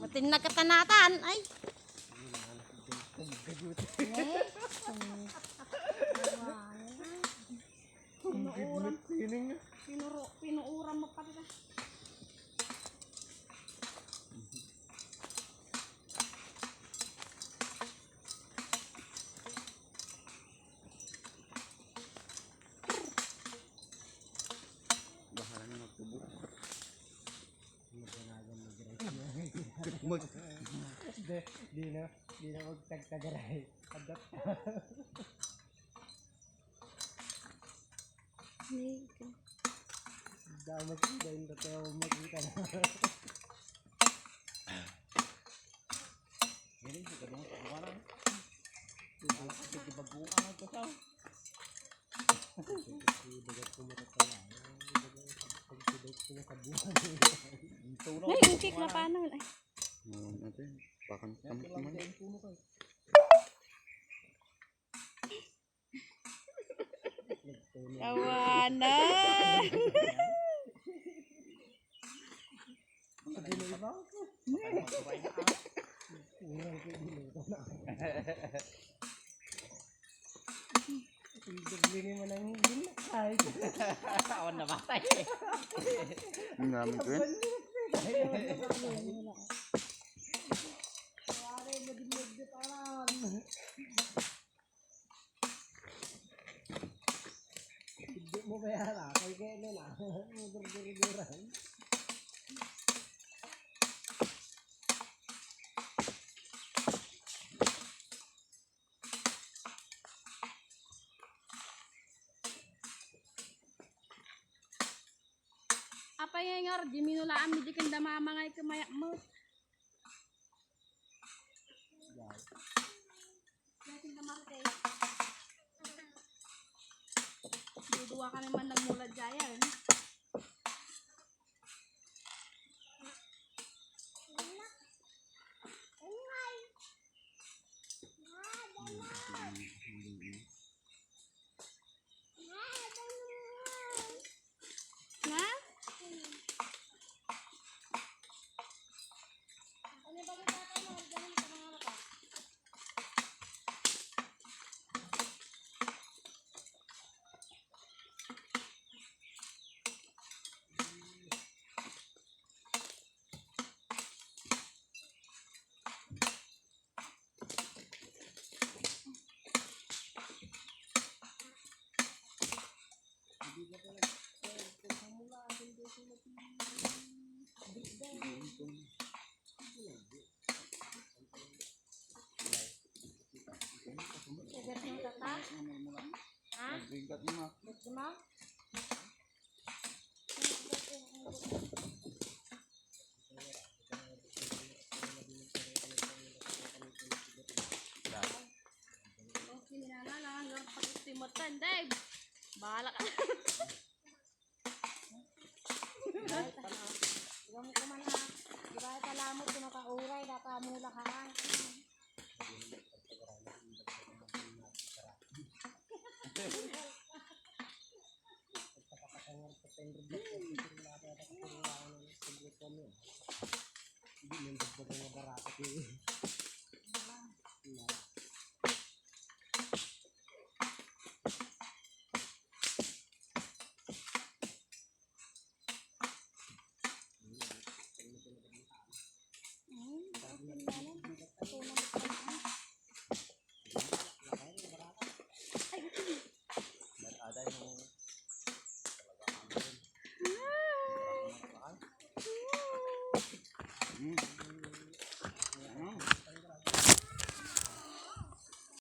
Matin na katanatan. Ay. Pinuuram mo pa kita. Bahala na magtubo. Di na magtagtagaray. Adat. Damat dahil tayo makita na. Hindi ka dong tawaran. Sige baguan ang kasaw. Dagat ko matatawa. Dagat ko makabuhan. Ay, yung cake na paano? Ay. Natin, pakan kamit naman. Kawanan. Bili mo ng binakay. Awan na matay. Ang daming ko yun. Hindi mo kaya na. Kaya kaya na. Mudurduruduran. Apa yang ngar di minulaan di kenda mama ngai kemayak mo. Yakin kamar kay. Dua ka naman nagmulat jaya kan. Bigat ni mak. Dave, bahala ka. Kamu kumana, di ba talamot ko nakauray, nakamula ka lang. Pagkakatangar sa tender